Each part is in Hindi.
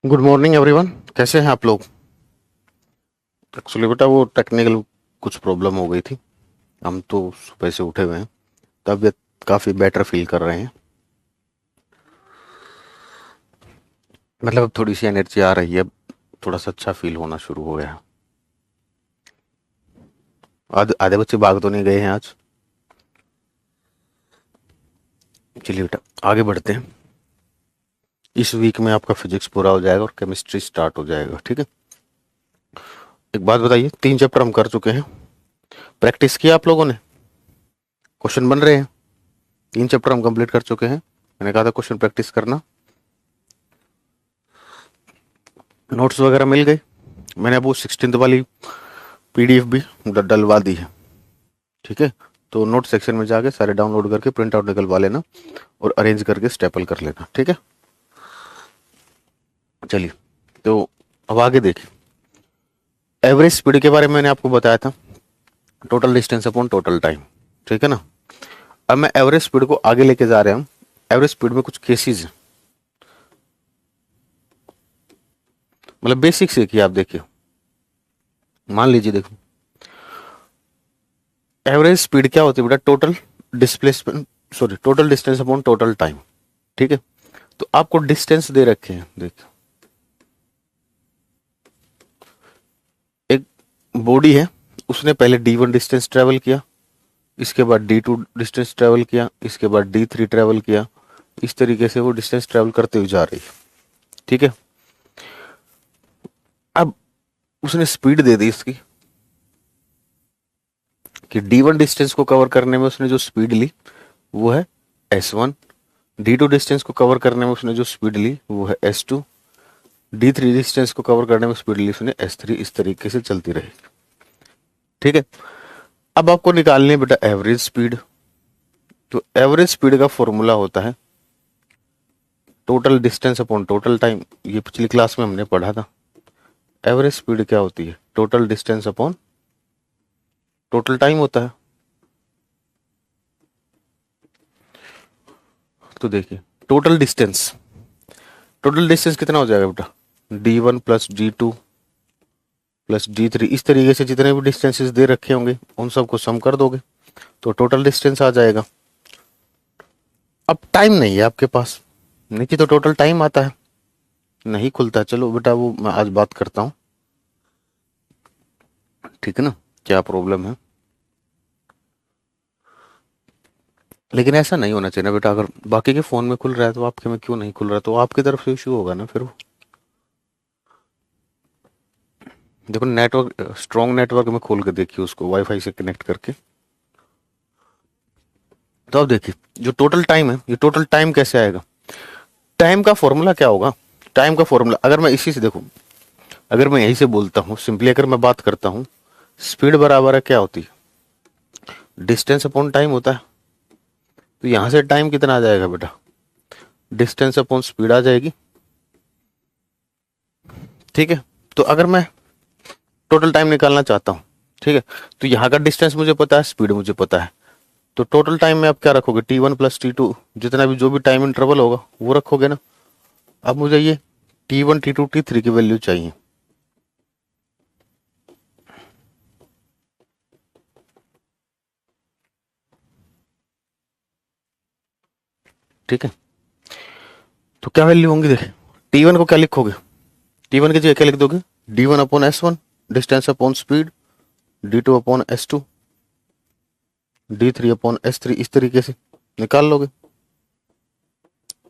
Good morning everyone. कैसे हैं आप लोग? एक्चुअली बेटा वो टेक्निकल कुछ प्रॉब्लम हो गई थी। हम तो सुबह से उठे हुए हैं, तबीयत काफ़ी बेटर फील कर रहे हैं। मतलब अब थोड़ी सी एनर्जी आ रही है, थोड़ा सा अच्छा फील होना शुरू हो गया है। आधे आधे बच्चे भाग तो नहीं गए हैं आज? चलिए बेटा आगे बढ़ते हैं। इस वीक में आपका फिजिक्स पूरा हो जाएगा और केमिस्ट्री स्टार्ट हो जाएगा, ठीक है? एक बात बताइए, 3 चैप्टर हम कर चुके हैं। प्रैक्टिस किया आप लोगों ने? क्वेश्चन बन रहे हैं। 3 चैप्टर हम कंप्लीट कर चुके हैं। मैंने कहा था क्वेश्चन प्रैक्टिस करना। नोट्स वगैरह मिल गए? मैंने अब वो 16th वाली पीडीएफ भी डलवा दी है, ठीक है? तो नोट सेक्शन में जाके सारे डाउनलोड करके प्रिंट आउट निकलवा लेना और अरेंज करके स्टेपल कर लेना, ठीक है? चलिए, तो अब आगे देखिए। एवरेज स्पीड के बारे में मैंने आपको बताया था, total distance upon total time, ठीक है ना? अब मैं एवरेज स्पीड को आगे लेके जा रहा हूँ। एवरेज स्पीड में कुछ केसेस हैं, मतलब बेसिक से कि आप देखिए, मान लीजिए देखो, एवरेज स्पीड क्या होती है बेटा? Total displacement, sorry, total distance upon total time, ठीक है? तो आपको डिस्टेंस दे रखे हैं, देखो एक बॉडी है, उसने पहले D1 डिस्टेंस ट्रेवल किया, इसके बाद D2 डिस्टेंस ट्रेवल किया, इसके बाद D3 ट्रेवल किया। इस तरीके से वो डिस्टेंस ट्रेवल करते हुए जा रही है, ठीक है? अब उसने स्पीड दे दी इसकी कि D1 डिस्टेंस को कवर करने में उसने जो स्पीड ली वो है S1, D2 डिस्टेंस को कवर करने में उसने जो स्पीड ली वो है S2, D3 डिस्टेंस को कवर करने में स्पीड ली उसने S3। इस तरीके से चलती रही, ठीक है? अब आपको निकालनी है बेटा एवरेज स्पीड। तो एवरेज स्पीड का फॉर्मूला होता है total distance upon total time. ये पिछली क्लास में हमने पढ़ा था। एवरेज स्पीड क्या होती है? Total distance upon total time होता है। तो देखिए, टोटल डिस्टेंस, टोटल डिस्टेंस कितना हो जाएगा बेटा? D1 plus D2 plus D3, इस तरीके से जितने भी डिस्टेंसेस दे रखे होंगे उन सबको सम कर दोगे तो टोटल डिस्टेंस आ जाएगा। अब टाइम नहीं है आपके पास, नीचे तो टोटल टाइम आता है, नहीं खुलता। चलो बेटा वो मैं आज बात करता हूँ, ठीक है ना, क्या प्रॉब्लम है। लेकिन ऐसा नहीं होना चाहिए ना बेटा, अगर बाकी के फोन में खुल रहा है तो आपके में क्यों नहीं खुल रहा है? तो आपकी तरफ से इशू होगा ना फिर वो। देखो नेटवर्क, स्ट्रॉन्ग नेटवर्क में खोल के देखिए उसको वाईफाई से कनेक्ट करके। तो अब देखिए, जो टोटल टाइम है, ये टोटल टाइम कैसे आएगा? टाइम का फॉर्मूला क्या होगा? टाइम का फॉर्मूला अगर मैं इसी से देखूं, अगर मैं यहीं से बोलता हूं सिंपली, अगर मैं बात करता हूं, स्पीड बराबर है क्या होती है? डिस्टेंस अपॉन टाइम होता है। तो यहां से टाइम कितना आ जाएगा बेटा? डिस्टेंस अपॉन स्पीड आ जाएगी, ठीक है? तो अगर मैं टोटल टाइम निकालना चाहता हूं, ठीक है, तो यहाँ का डिस्टेंस मुझे पता है, स्पीड मुझे पता है, तो टोटल टाइम में आप क्या रखोगे? T1 प्लस T2, जितना भी जो भी टाइम इंटरवल होगा वो रखोगे ना। अब मुझे ये T1 T2 T3 की वैल्यू चाहिए, ठीक है? तो क्या वैल्यू होंगी देखें। T1 को क्या लिखोगे? T1 की जगह क्या लिख दोगे? D1 upon S1, distance upon speed, D2 upon S2, D3 upon S3, इस तरीके से निकाल लोगे।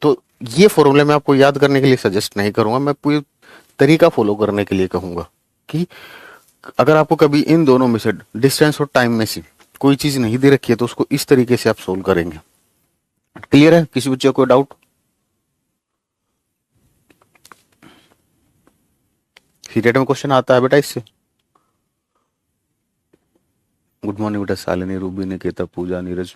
तो ये फॉर्मूले मैं आपको याद करने के लिए सजेस्ट नहीं करूंगा, मैं पूरी तरीका फॉलो करने के लिए कहूंगा कि अगर आपको कभी इन दोनों में से, डिस्टेंस और टाइम में से कोई चीज नहीं दे रखी है तो उसको इस तरीके से आप सोल्व करेंगे। क्लियर है? किसी बच्चे को डाउट? सीटेट में क्वेश्चन आता है बेटा इससे। गुड मॉर्निंग बेटा, शालिनी, रूबी, निकेता, पूजा, नीरज।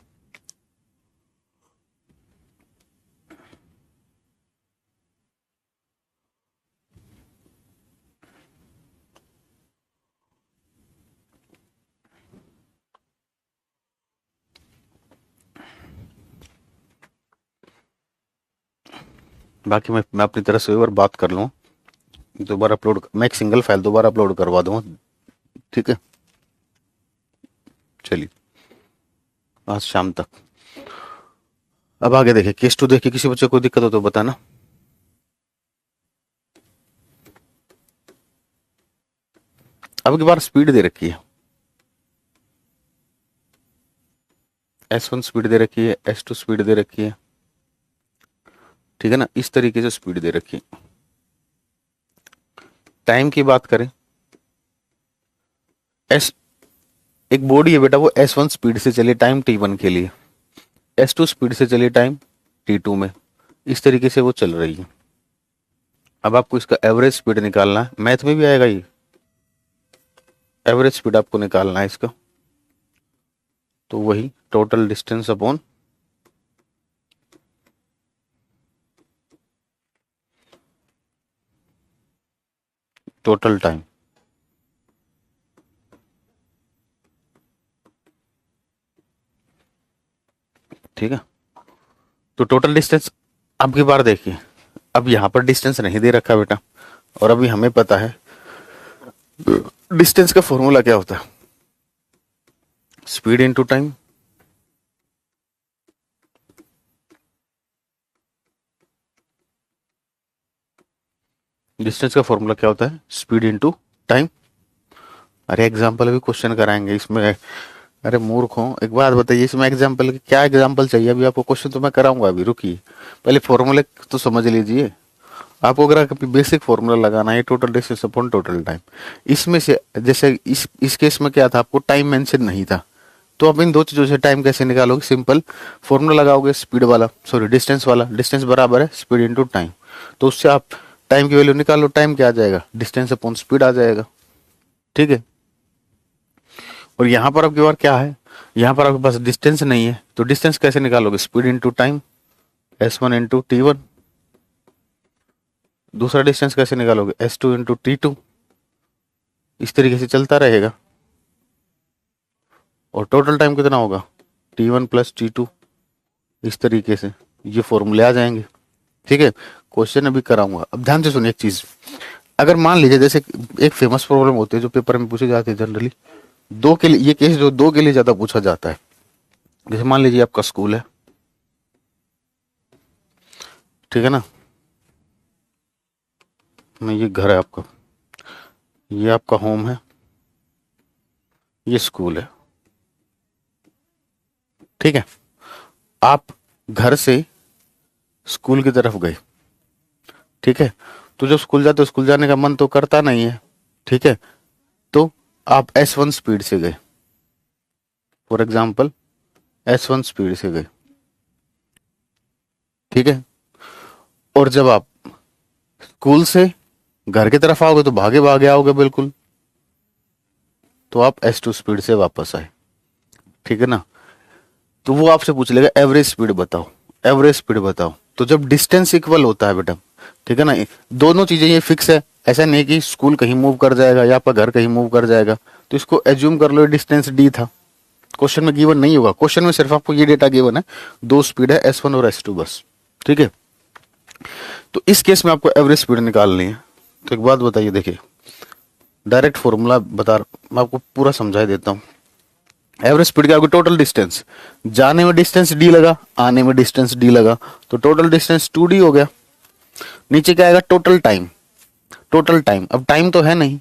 बाकी मैं अपनी तरफ से एक बार बात कर लूँ, दोबारा अपलोड, मैं एक सिंगल फाइल दोबारा अपलोड करवा दूंगा, ठीक है। चलिए, आज शाम तक। अब आगे देखिए, केस 2 देखिए, किसी बच्चे को दिक्कत हो तो बताना। अब की बार स्पीड दे रखी है, S1 स्पीड दे रखी है, S2 स्पीड दे रखी है, ठीक है ना, इस तरीके से स्पीड दे रखी है। टाइम की बात करें, एस एक बॉडी है बेटा, वो S1 स्पीड से चले टाइम T1 के लिए, S2 स्पीड से चले टाइम T2 में, इस तरीके से वो चल रही है। अब आपको इसका एवरेज स्पीड निकालना है, मैथ में भी आएगा ये, एवरेज स्पीड आपको निकालना है इसका, तो वही total distance upon total time, ठीक है। तो टोटल डिस्टेंस, अब की बार देखिए, अब यहां पर डिस्टेंस नहीं दे रखा बेटा, और अभी हमें पता है डिस्टेंस का फॉर्मूला क्या होता है, स्पीड इनटू टाइम, डिस्टेंस का फॉर्मूला क्या होता है, स्पीड इनटू टाइम। अरे एग्जाम्पल भी क्वेश्चन कराएंगे इसमें, अरे मूर्ख हो, एक बात बताइए, इसमें एग्जाम्पल क्या एग्जाम्पल चाहिए, अभी आपको क्वेश्चन तो मैं कराऊंगा, अभी रुकिए, पहले फॉर्मूले तो समझ लीजिए। आपको अगर बेसिक फॉर्मूला लगाना है, total distance upon total time, इसमें से जैसे इस केस में क्या था, आपको टाइम मेंशन नहीं था, तो आप इन दो चीजों से टाइम कैसे निकालोगे, सिंपल फॉर्मूला लगाओगे, स्पीड वाला, सॉरी डिस्टेंस वाला, डिस्टेंस बराबर है स्पीड इंटू टाइम, तो उससे आप टाइम की वैल्यू निकालो, टाइम क्या आ जाएगा, डिस्टेंस अपॉन स्पीड आ जाएगा, ठीक है। और यहां पर आपके पास क्या है, यहां पर आपके पास डिस्टेंस नहीं है, तो डिस्टेंस कैसे निकालोगे, speed into time, S1 into T1, दूसरा डिस्टेंस कैसे निकालोगे, S2 इंटू T2, इस तरीके से चलता रहेगा। और टोटल टाइम कितना होगा, T1 प्लस T2, इस तरीके से ये फॉर्मूले आ जाएंगे, ठीक है। क्वेश्चन अभी कराऊंगा, अब ध्यान से सुनिए एक चीज, अगर मान लीजिए जैसे एक फेमस प्रॉब्लम होती है जो पेपर में पूछी जाती है जनरली, दो के लिए, ये केस जो दो के लिए ज्यादा पूछा जाता है, जैसे मान लीजिए आपका स्कूल है, ठीक है ना, मैं, ये घर है आपका, ये आपका होम है, ये स्कूल है, ठीक है। आप घर से स्कूल की तरफ गए, ठीक है, तो जब स्कूल जाते हो, स्कूल जाने का मन तो करता नहीं है, ठीक है, तो आप S1 स्पीड से गए, फॉर एग्जाम्पल S1 स्पीड से गए, ठीक है। और जब आप स्कूल से घर की तरफ आओगे तो भागे भागे आओगे बिल्कुल, तो आप S2 स्पीड से वापस आए, ठीक है ना। तो वो आपसे पूछ लेगा एवरेज स्पीड बताओ, एवरेज स्पीड बताओ, तो जब डिस्टेंस इक्वल होता है बेटा, ठीक है ना, दोनों चीजें ये फिक्स है, ऐसा नहीं कि स्कूल कहीं मूव कर जाएगा या आपका घर कहीं मूव कर जाएगा, तो इसको एज्यूम कर लो डिस्टेंस D था, क्वेश्चन में गिवन नहीं होगा, क्वेश्चन में सिर्फ आपको ये डेटा गिवन है, दो स्पीड है S1 और S2 बस, ठीक है। तो इस केस में आपको एवरेज स्पीड निकालनी है, तो एक बात बताइए, देखिए डायरेक्ट फॉर्मूला बता, मैं आपको पूरा समझा देता हूँ। एवरेज स्पीड क्या होगी, टोटल डिस्टेंस, जाने में डिस्टेंस D लगा, आने में डिस्टेंस D लगा, तो टोटल डिस्टेंस 2D हो गया। नीचे क्या आएगा, टोटल टाइम, टोटल टाइम, अब टाइम तो है नहीं,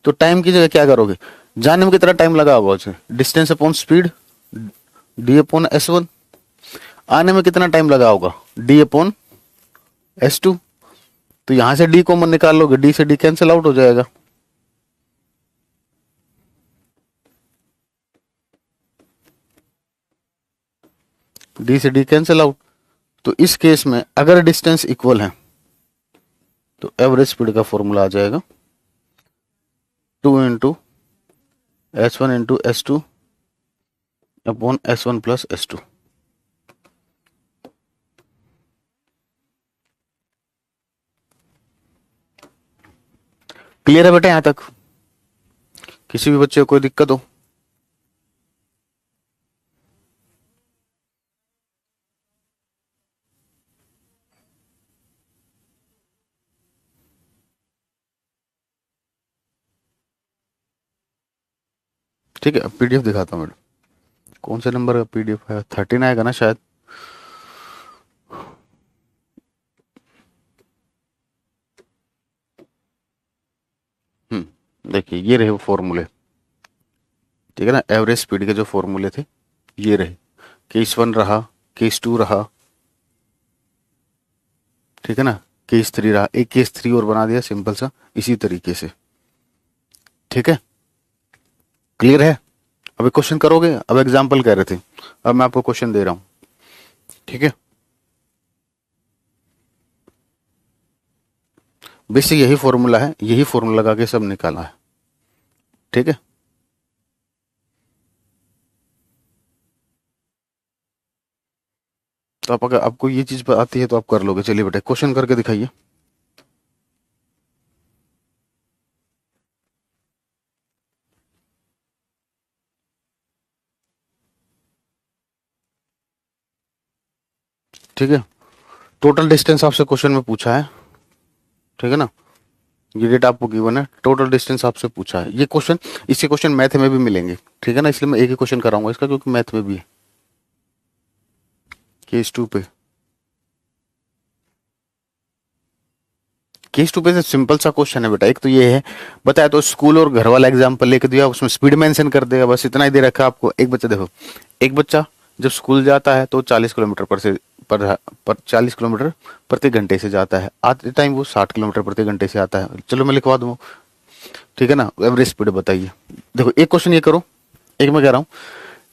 तो टाइम की जगह क्या करोगे, जाने में कितना टाइम लगा होगा उसे, distance upon speed, D upon S1, आने में कितना टाइम लगा होगा, D अपॉन S2, तो यहां से D कॉमन निकाल लोगे, D से D कैंसिल आउट हो जाएगा, D से D कैंसिल आउट। तो इस केस में अगर डिस्टेंस इक्वल है तो एवरेज स्पीड का फॉर्मूला आ जाएगा 2 into S1 into S2 upon S1 plus S2। Clear है बेटा यहां तक, किसी भी बच्चे को कोई दिक्कत हो, ठीक है, पीडीएफ दिखाता हूँ मैडम। कौन से नंबर का पीडीएफ है, 13 आएगा ना शायद। देखिए ये रहे वो फॉर्मूले, ठीक है ना, एवरेज स्पीड के जो फॉर्मूले थे ये रहे। केस वन रहा, केस टू रहा, ठीक है ना, केस थ्री रहा, एक केस थ्री और बना दिया सिंपल सा इसी तरीके से। ठीक है, क्लियर है। अभी क्वेश्चन करोगे, अब एग्जाम्पल कह रहे थे, अब मैं आपको क्वेश्चन दे रहा हूं। ठीक है, बेसिक यही फॉर्मूला है, यही फॉर्मूला लगा के सब निकाला है। ठीक है, तो आप अगर आपको ये चीज आती है तो आप कर लोगे। चलिए बेटा क्वेश्चन करके दिखाइए। ठीक है, टोटल डिस्टेंस आपसे क्वेश्चन में पूछा है, ठीक है ना, ये डेटा आपको गिवन है, टोटल डिस्टेंस आपसे पूछा है। ये क्वेश्चन, इसके क्वेश्चन मैथ में भी मिलेंगे, ठीक है ना, इसलिए मैं एक ही क्वेश्चन कराऊंगा इसका क्योंकि मैथ में भी है। केस टू पे, केस टू पे से सिंपल सा क्वेश्चन है बेटा। एक तो ये है, बताया तो स्कूल और घर वाला एग्जांपल लेके दिया, उसमें स्पीड मेंशन कर देगा, बस इतना ही दे रखा है आपको। एक बच्चा देखो, एक बच्चा जब स्कूल जाता है तो 40 किलोमीटर पर 40 किलोमीटर प्रति घंटे से जाता है, आते टाइम वो 60 किलोमीटर प्रति घंटे से आता है। चलो मैं लिखवा दूँ, ठीक है ना, एवरेज स्पीड बताइए। देखो एक क्वेश्चन ये करो, एक मैं कह रहा हूँ,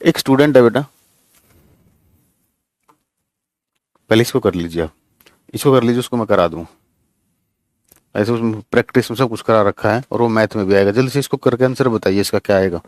एक स्टूडेंट है बेटा, पहले इसको कर लीजिए आप, इसको कर लीजिए, उसको मैं करा दूँ। ऐसे उसमें प्रैक्टिस में सब कुछ करा रखा है और वो मैथ में भी आएगा। जल्दी से इसको करके आंसर बताइए इसका क्या आएगा।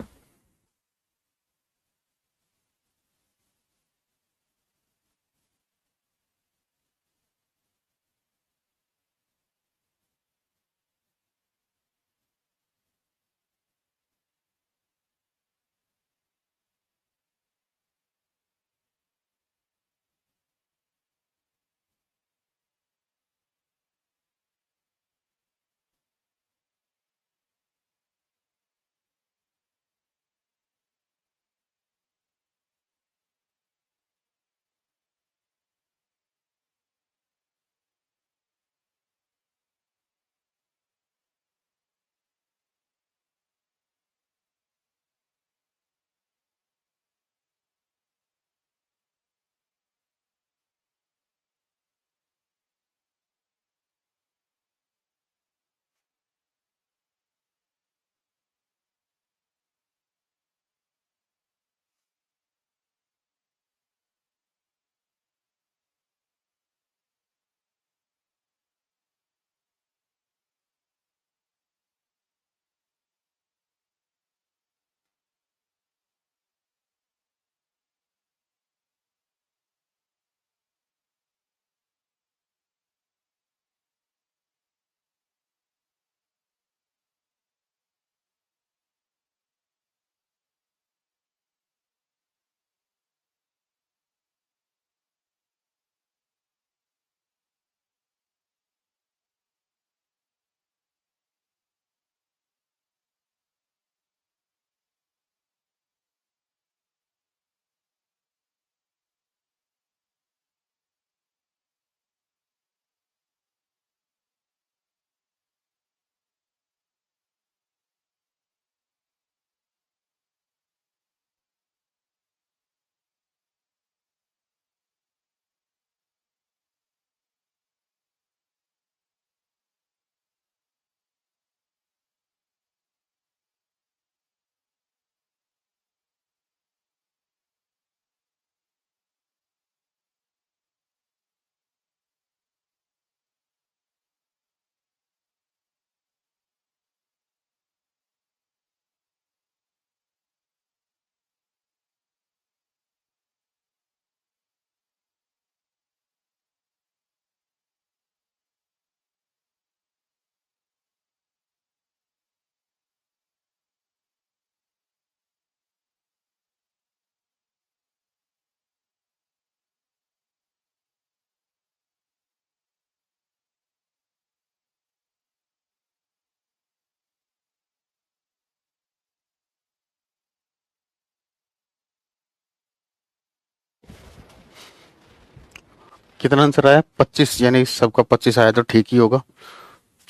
कितना आंसर आया? 25, यानी सबका 25 आया तो ठीक ही होगा।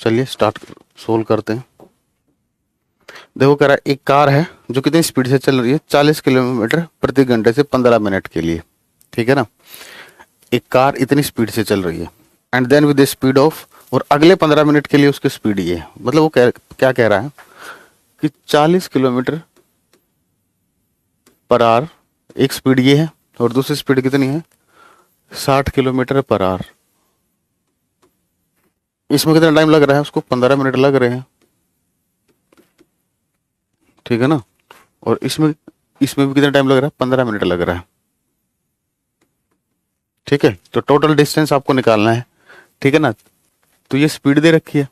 चलिए स्टार्ट सोल्व करते हैं। देखो कह रहा है एक कार है जो कितनी स्पीड से चल रही है, 40 किलोमीटर प्रति घंटे से 15 मिनट के लिए। ठीक है ना, एक कार इतनी स्पीड से चल रही है and then with speed of, और अगले 15 मिनट के लिए उसकी स्पीड ये है। मतलब वो क्या कह रहा है कि 40 किलोमीटर पर आवर एक स्पीड ये है, और दूसरी स्पीड कितनी है? 60 किलोमीटर पर आवर। इसमें कितना टाइम लग रहा है उसको? 15 मिनट लग रहे हैं। ठीक है ना, और इसमें इसमें भी कितना टाइम लग रहा है? 15 मिनट लग रहा है। ठीक है, तो टोटल डिस्टेंस आपको निकालना है। ठीक है ना, तो ये स्पीड दे रखी है,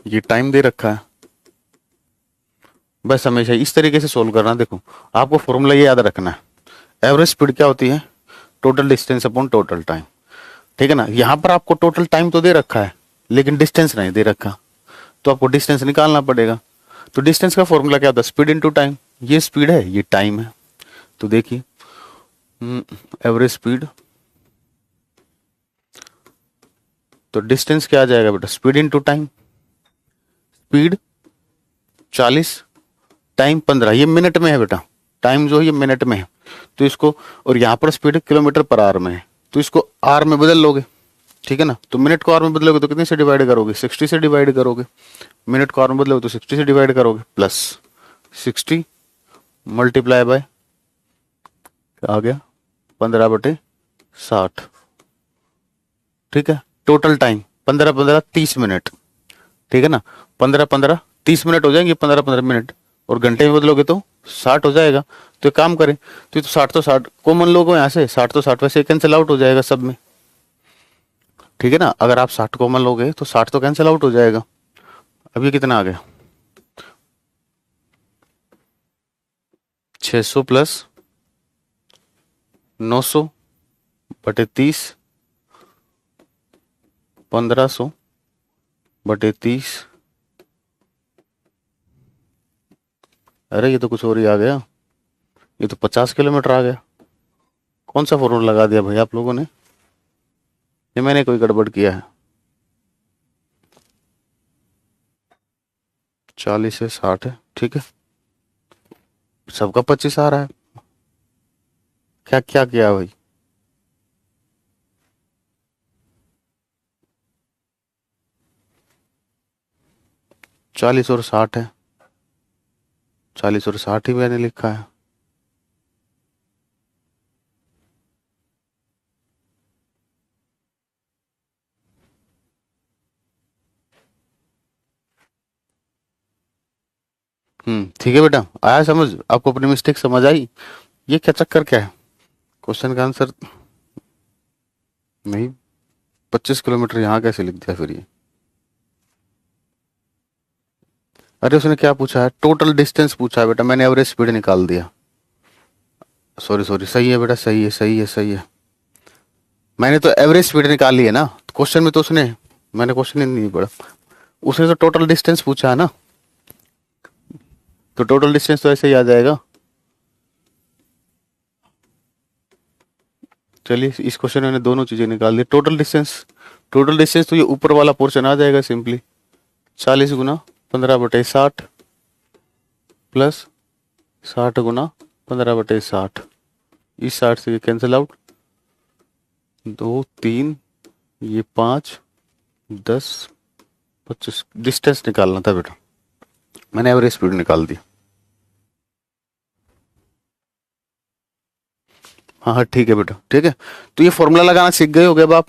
ये टाइम दे रखा है। बस हमेशा इस तरीके से सोल्व करना। देखो आपको फॉर्मूला ये याद रखना है, एवरेज स्पीड क्या होती है? Total distance upon total time. ठीक है ना, यहां पर आपको टोटल टाइम तो दे रखा है लेकिन डिस्टेंस नहीं दे रखा, तो आपको डिस्टेंस निकालना पड़ेगा। तो डिस्टेंस का फॉर्मूला क्या होता है? Speed into time. ये स्पीड है, ये टाइम है। तो देखिए एवरेज स्पीड, तो डिस्टेंस क्या आ जाएगा बेटा? Speed into time. Speed 40, time 15, ये मिनट में है बेटा, टाइम जो है ये मिनट में है। तो इसको, और यहाँ पर स्पीड किलोमीटर पर आवर में है, तो इसको आर में बदल लोगे। ठीक है ना, तो मिनट को आर में बदलोगे तो कितने से डिवाइड करोगे? 60 से डिवाइड करोगे। मिनट को आर में बदलोगे तो 60 से डिवाइड करोगे, प्लस 60 मल्टीप्लाई बाय आ गया 15/60। ठीक है, टोटल टाइम 15-15 30 मिनट। ठीक है ना, 15-15 30 मिनट हो जाएंगे, 15-15 मिनट, और घंटे में बदलोगे तो 60 हो जाएगा। तो एक काम करें, तो 60 तो 60 कॉमन लोग हो यहाँ से, 60 तो 60 वैसे कैंसिल आउट हो जाएगा सब में। ठीक है ना, अगर आप 60 कॉमन लोगे तो 60 तो कैंसिल आउट हो जाएगा। अब ये कितना आ गया? 600 प्लस 900/30, 1500/30। अरे ये तो कुछ और ही आ गया, ये तो 50 किलोमीटर आ गया। कौन सा फॉर्मूला लगा दिया भाई आप लोगों ने? ये मैंने कोई गड़बड़ किया है? 40 से 60 है, ठीक है, सबका 25 आ रहा है। क्या क्या किया भाई? चालीस और 60 है, 40 और 60 ही मैंने लिखा है। ठीक है बेटा, आया समझ? आपको अपनी मिस्टेक समझ आई? ये क्या चक्कर क्या है? क्वेश्चन का आंसर नहीं, 25 किलोमीटर यहाँ कैसे लिख दिया फिर ये? अरे उसने क्या पूछा है? टोटल डिस्टेंस पूछा है बेटा, मैंने एवरेज स्पीड निकाल दिया। सॉरी सॉरी, सही है बेटा, सही है सही है सही है। मैंने तो एवरेज स्पीड निकाली है ना क्वेश्चन में, तो उसने, मैंने क्वेश्चन ही नहीं पढ़ा, उसने तो टोटल डिस्टेंस पूछा है ना, तो टोटल डिस्टेंस तो ऐसे ही आ जाएगा। चलिए इस क्वेश्चन में मैंने दोनों चीजें निकाल दी। टोटल डिस्टेंस तो ये ऊपर वाला पोर्शन आ जाएगा सिंपली, 40 गुना 15/60 प्लस 60 गुना 15/60। इस 60 से ये कैंसिल आउट, 2 3, ये 5 10 25। डिस्टेंस निकालना था बेटा, मैंने एवरेज स्पीड निकाल दी। हाँ हाँ ठीक है बेटा, ठीक है। तो ये फॉर्मूला लगाना सीख गए हो गए अब आप?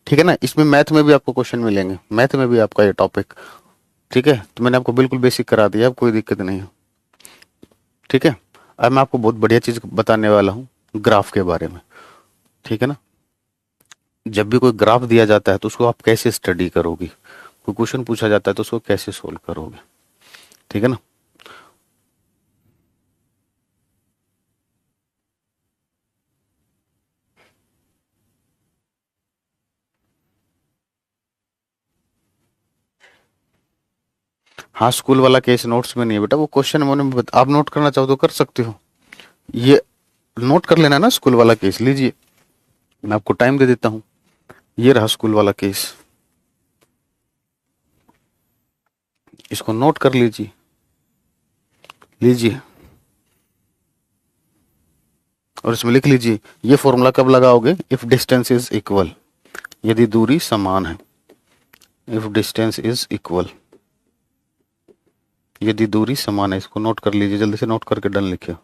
ठीक है ना, इसमें मैथ में भी आपको क्वेश्चन मिलेंगे, मैथ में भी आपका ये टॉपिक। ठीक है, तो मैंने आपको बिल्कुल बेसिक करा दिया, अब कोई दिक्कत नहीं है। ठीक है, अब मैं आपको बहुत बढ़िया चीज बताने वाला हूँ, ग्राफ के बारे में। ठीक है ना, जब भी कोई ग्राफ दिया जाता है तो उसको आप कैसे स्टडी करोगे, कोई क्वेश्चन पूछा जाता है तो उसको कैसे सोल्व करोगे। ठीक है ना, हाँ स्कूल वाला केस नोट्स में नहीं है बेटा, वो क्वेश्चन आप नोट करना चाहो तो कर सकते हो। ये नोट कर लेना ना, स्कूल वाला केस लीजिए। मैं आपको टाइम दे देता हूं। ये रहा स्कूल वाला केस, इसको नोट कर लीजिए। लीजिए और इसमें लिख लीजिए, ये फॉर्मूला कब लगाओगे? इफ डिस्टेंस इज इक्वल, यदि दूरी समान है। इफ डिस्टेंस इज इक्वल, यदि दूरी समान है। इसको नोट कर लीजिए, जल्दी से नोट करके डन लिखिए।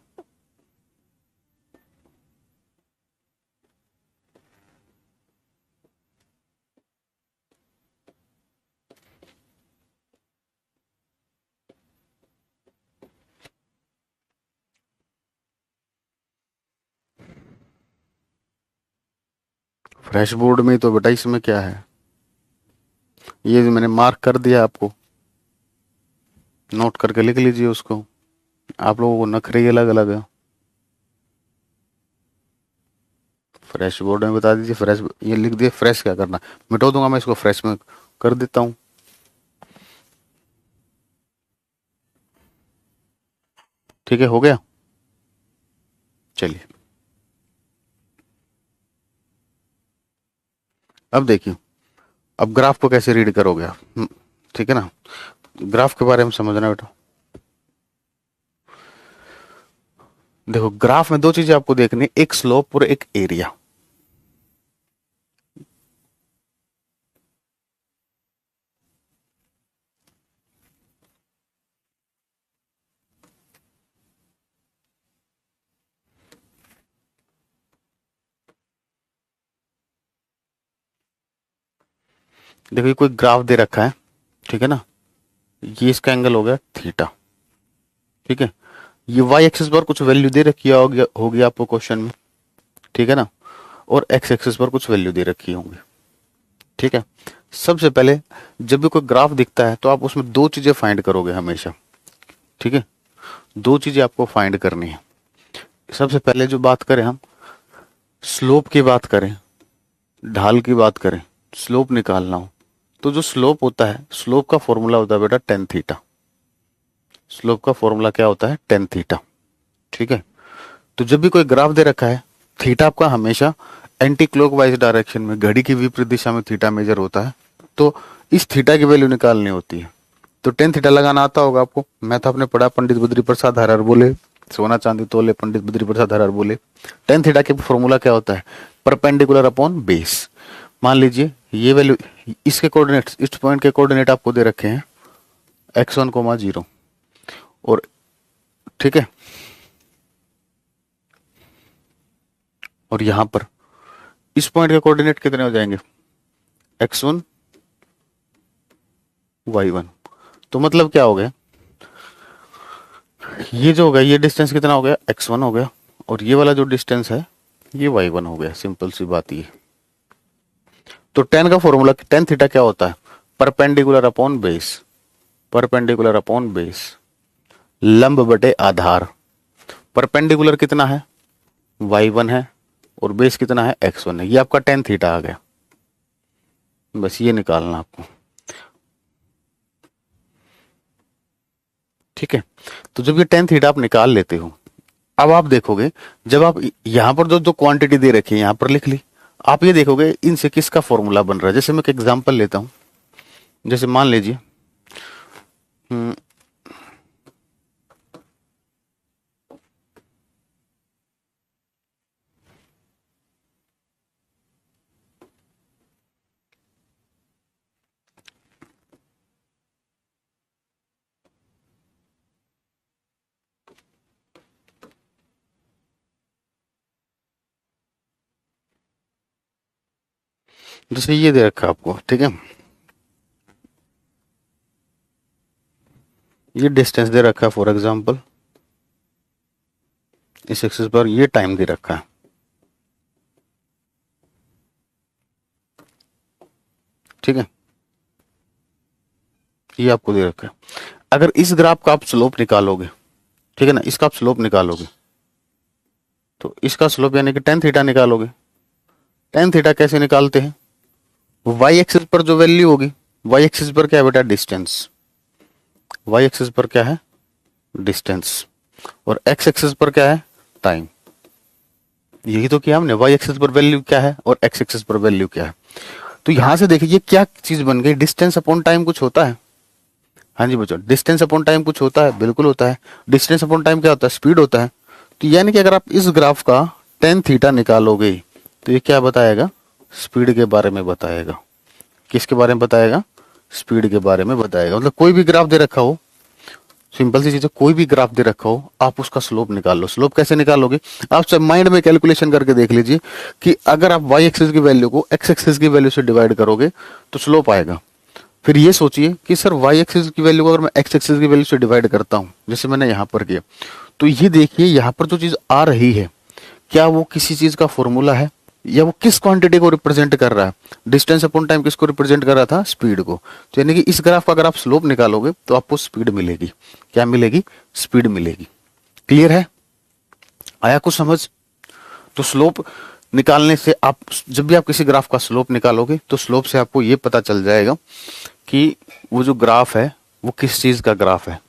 फ्लैश बोर्ड में तो बेटा इसमें क्या है, ये मैंने मार्क कर दिया आपको, नोट करके लिख लीजिए उसको। आप लोगों को नखरे अलग अलग है। फ्रेश बोर्ड में बता दीजिए, फ्रेश ये लिख दिए, फ्रेश क्या करना, मिटा दूंगा मैं इसको, फ्रेश में कर देता हूं। ठीक है, हो गया। चलिए अब देखिए, अब ग्राफ को कैसे रीड करोगे आप। ठीक है ना, ग्राफ के बारे में समझना बेटा। देखो ग्राफ में दो चीजें आपको देखनी, एक स्लोप और एक एरिया। देखो ये कोई ग्राफ दे रखा है, ठीक है ना, ये इसका एंगल हो गया थीटा। ठीक है, ये वाई एक्सिस पर कुछ वैल्यू दे रखी होगी आपको क्वेश्चन में, ठीक है ना, और एक्स एक्सिस पर कुछ वैल्यू दे रखी होंगी। ठीक है, सबसे पहले जब भी कोई ग्राफ दिखता है तो आप उसमें दो चीजें फाइंड करोगे हमेशा। ठीक है, दो चीजें आपको फाइंड करनी है। सबसे पहले जो बात करें हम, स्लोप की बात करें, ढाल की बात करें, स्लोप निकालना हो तो जो स्लोप होता है, स्लोप का फॉर्मूला होता है बेटा टेन थीटा। स्लोप का फॉर्मूला क्या होता है? Tan theta. ठीक है, तो जब भी कोई ग्राफ दे रखा है, थीटा आपका हमेशा एंटी क्लॉकवाइज डायरेक्शन में, घड़ी की विपरीत दिशा में थीटा मेजर होता है, तो इस थीटा की वैल्यू निकालनी होती है। तो टेन थीटा लगाना आता होगा आपको, मैथ आपने पढ़ा, पंडित बद्री प्रसाद हरहर बोले, सोना चांदी तोले पंडित बद्री प्रसाद हरहर बोले। टेन थीटा के फॉर्मूला क्या होता है? Perpendicular upon base. मान लीजिए ये वैल्यू, इसके कोऑर्डिनेट, इस पॉइंट के कोऑर्डिनेट आपको दे रखे हैं x1, 0, और ठीक है, और यहां पर इस पॉइंट के कोऑर्डिनेट कितने हो जाएंगे? x1, y1। तो मतलब क्या हो गया, ये जो हो गया, ये डिस्टेंस कितना हो गया? x1 हो गया, और ये वाला जो डिस्टेंस है ये y1 हो गया। सिंपल सी बात ये। तो टेन का फॉर्मूला, टेन थीटा क्या होता है? Perpendicular upon base. Perpendicular upon base, लंब बटे आधार। परपेंडिकुलर कितना है? y1 है, और बेस कितना है? x1 है। ये आपका टेन थीटा आ गया। बस ये निकालना आपको। ठीक है, तो जब ये टेन थीटा आप निकाल लेते हो, अब आप देखोगे, जब आप यहां पर जो जो क्वांटिटी दे रखी है यहां पर लिख ली, आप ये देखोगे इनसे किसका फॉर्मूला बन रहा है। जैसे मैं एक एग्जांपल लेता हूं, जैसे मान लीजिए हम्म, जैसे ये दे रखा है आपको, ठीक है, ये डिस्टेंस दे रखा है फॉर एग्जांपल, इस एक्सिस पर ये टाइम दे रखा है। ठीक है, ये आपको दे रखा है। अगर इस ग्राफ का आप स्लोप निकालोगे, ठीक है ना, इसका आप स्लोप निकालोगे, तो इसका स्लोप यानी कि टेन थीटा निकालोगे। टेन थीटा कैसे निकालते हैं? वाई एक्सिस पर जो वैल्यू होगी, वाई एक्सिस पर क्या है बेटा? डिस्टेंस। वाई एक्सिस पर क्या है? डिस्टेंस। और एक्स एक्सिस पर क्या है? टाइम। यही तो किया हमने, वाई एक्सिस पर वैल्यू क्या है और एक्स एक्सिस पर वैल्यू क्या है। तो यहां से देखिए ये क्या चीज बन गई, डिस्टेंस अपॉन टाइम कुछ होता है। हाँ जी बच्चों, डिस्टेंस अपॉन टाइम कुछ होता है, बिल्कुल होता है। डिस्टेंस अपॉन टाइम क्या होता है, स्पीड होता है। तो यानी कि अगर आप इस ग्राफ का टेन थीटा निकालोगे तो ये क्या बताएगा, स्पीड के बारे में बताएगा। किसके बारे में बताएगा, स्पीड के बारे में बताएगा। मतलब कोई भी ग्राफ दे रखा हो, सिंपल सी चीज है, कोई भी ग्राफ दे रखा हो, आप उसका स्लोप निकाल लो। स्लोप कैसे निकालोगे, आप सब माइंड में कैलकुलेशन करके देख लीजिए कि अगर आप वाई एक्सिस की वैल्यू को एक्स एक्सिस की वैल्यू से डिवाइड करोगे तो स्लोप आएगा। फिर ये सोचिए कि सर वाई एक्सिस की वैल्यू को अगर मैं एक्स एक्सिस की वैल्यू से डिवाइड करता हूं, जैसे मैंने यहां पर किया, तो ये देखिए यहां पर जो चीज आ रही है, क्या वो किसी चीज का फॉर्मूला है या वो किस क्वांटिटी को रिप्रेजेंट कर रहा है। डिस्टेंस अपॉन टाइम किसको रिप्रेजेंट कर रहा था, स्पीड को। तो यानी कि इस ग्राफ का अगर आप स्लोप निकालोगे तो आपको स्पीड मिलेगी। क्या मिलेगी, स्पीड मिलेगी। क्लियर है, आया कुछ समझ। तो स्लोप निकालने से आप, जब भी आप किसी ग्राफ का स्लोप निकालोगे तो स्लोप से आपको ये पता चल जाएगा कि वो जो ग्राफ है वो किस चीज का ग्राफ है।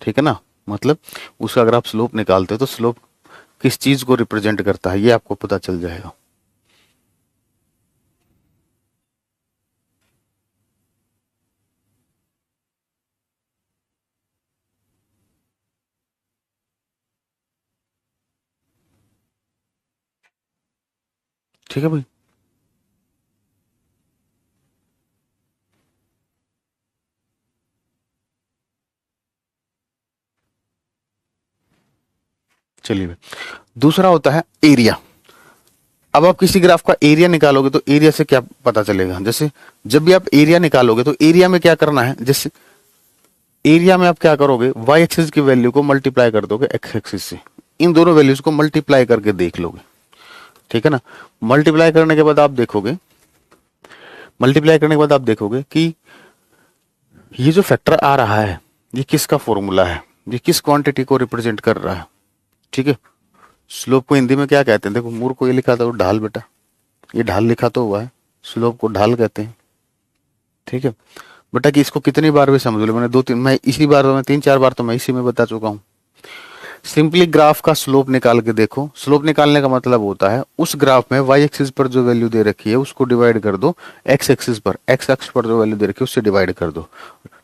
ठीक है ना, मतलब उसका अगर आप स्लोप निकालते हो तो स्लोप किस चीज को रिप्रेजेंट करता है ये आपको पता चल जाएगा। ठीक है भाई, चलिए भाई। दूसरा होता है एरिया। अब आप किसी ग्राफ का एरिया निकालोगे तो एरिया से क्या पता चलेगा, जैसे जब भी आप एरिया निकालोगे तो एरिया में क्या करना है, जैसे एरिया में आप क्या करोगे, वाई एक्सिस की वैल्यू को मल्टीप्लाई कर दोगे एक्स एक्सिस से, इन दोनों वैल्यूज को मल्टीप्लाई करके देख लोगे। ठीक है ना, मल्टीप्लाई करने के बाद आप देखोगे, मल्टीप्लाई करने के बाद आप देखोगे कि ये जो फैक्टर आ रहा है ये किसका फॉर्मूला है, ये किस क्वांटिटी को रिप्रेजेंट कर रहा है। ठीक है, स्लोप को हिंदी में क्या कहते हैं, देखो मूर को ये लिखा था वो ढाल, बेटा ये ढाल लिखा तो हुआ है, स्लोप को ढाल कहते हैं। ठीक है बेटा, कि इसको कितनी बार भी समझ लो, मैंने दो तीन, मैं इसी बार में तीन चार बार तो मैं इसी में बता चुका हूं। सिंपली ग्राफ का स्लोप निकाल के देखो। स्लोप निकालने का मतलब होता है उस ग्राफ में वाई एक्सिस पर जो वैल्यू दे रखी है उसको डिवाइड कर दो एक्स एक्सिस पर, एक्स एक्स पर जो वैल्यू दे रखी है उससे डिवाइड कर दो।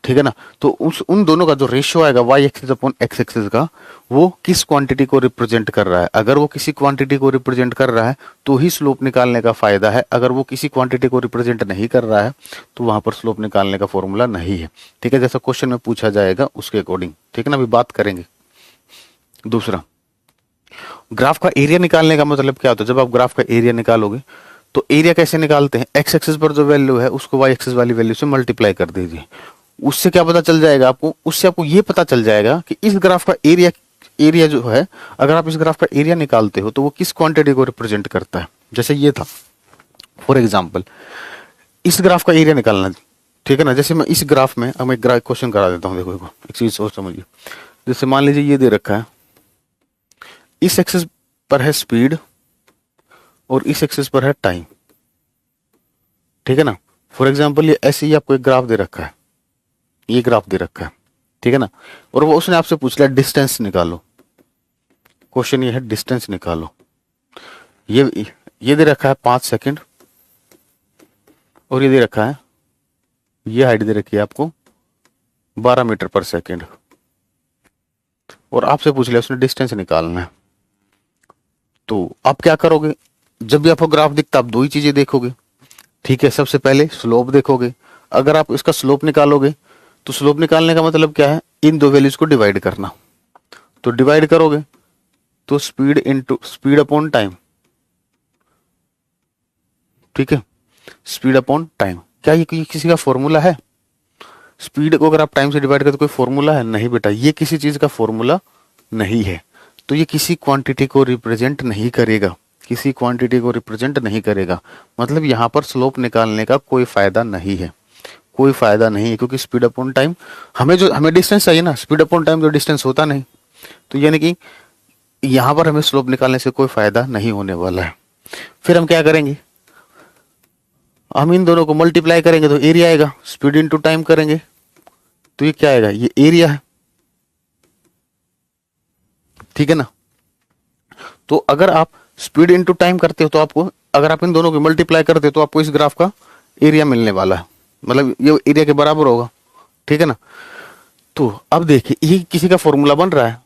ठीक है ना, तो उस उन दोनों का जो रेशियो आएगा y axis upon x axis का, वो किस क्वांटिटी को रिप्रेजेंट कर रहा है। अगर वो किसी क्वांटिटी को रिप्रेजेंट कर रहा है तो ही स्लोप निकालने का फायदा है, अगर वो किसी क्वांटिटी को रिप्रेजेंट नहीं कर रहा है तो वहां पर स्लोप निकालने का फॉर्मूला नहीं है। ठीक है, जैसा क्वेश्चन में पूछा जाएगा उसके अकॉर्डिंग। ठीक है ना, अभी बात करेंगे। दूसरा, ग्राफ का एरिया निकालने का मतलब क्या होता है, जब आप ग्राफ का एरिया निकालोगे तो एरिया कैसे निकालते हैं, एक्स एक्सिस पर जो वैल्यू है उसको वाई एक्सिस वाली वैल्यू से मल्टीप्लाई कर दीजिए। उससे क्या पता चल जाएगा आपको, उससे आपको ये पता चल जाएगा कि इस ग्राफ का एरिया, एरिया जो है, अगर आप इस ग्राफ का एरिया निकालते हो तो वो किस क्वांटिटी को रिप्रेजेंट करता है। जैसे ये था फॉर एग्जाम्पल, इस ग्राफ का एरिया निकालना। ठीक है ना, जैसे मैं इस ग्राफ में, अब मैं क्वेश्चन करा देता हूँ, देखो एक चीज सोच समझिए। जैसे मान लीजिए ये दे रखा है, इस एक्सिस पर है स्पीड और इस एक्सिस पर है टाइम। ठीक है ना, फॉर एग्जाम्पल ये ऐसे ही आपको एक ग्राफ दे रखा है, ये ग्राफ दे रखा है। ठीक है ना, और वो उसने आपसे पूछ लिया डिस्टेंस निकालो। क्वेश्चन ये है डिस्टेंस निकालो। ये दे रखा है 5 सेकंड और ये दे रखा है, ये हाइट दे रखी है आपको 12 मीटर पर सेकंड, और आपसे पूछ लिया उसने डिस्टेंस निकालना है। तो आप क्या करोगे, जब भी आपको ग्राफ दिखता आप दो ही चीजें देखोगे। ठीक है, सबसे पहले स्लोप देखोगे। अगर आप इसका स्लोप निकालोगे तो स्लोप निकालने का मतलब क्या है, इन दो वैल्यूज को डिवाइड करना। तो डिवाइड करोगे तो speed into speed upon time. ठीक है, स्पीड अपॉन टाइम, क्या ये किसी का फॉर्मूला है। स्पीड को अगर आप टाइम से डिवाइड करते तो कोई फॉर्मूला है नहीं बेटा, ये किसी चीज का फॉर्मूला नहीं है। तो ये किसी क्वांटिटी को रिप्रेजेंट नहीं करेगा, किसी क्वांटिटी को रिप्रेजेंट नहीं करेगा। मतलब यहां पर स्लोप निकालने का कोई फायदा नहीं है, कोई फायदा नहीं है, क्योंकि स्पीड अपॉन टाइम, हमें डिस्टेंस चाहिए ना, स्पीड अपॉन टाइम तो डिस्टेंस होता नहीं। तो यानी कि यहां पर हमें स्लोप निकालने से कोई फायदा नहीं होने वाला है। फिर हम क्या करेंगे, हम इन दोनों को मल्टीप्लाई करेंगे तो एरिया आएगा, स्पीड इंटू टाइम करेंगे तो ये क्या आएगा, ये एरिया है। ठीक है ना, तो अगर आप स्पीड इनटू टाइम करते हो तो आपको, अगर आप इन दोनों को मल्टीप्लाई करते हो तो आपको इस ग्राफ का एरिया मिलने वाला है, मतलब ये एरिया के बराबर होगा, ठीक है ना। तो अब देखिए ये किसी का फॉर्मूला बन रहा है,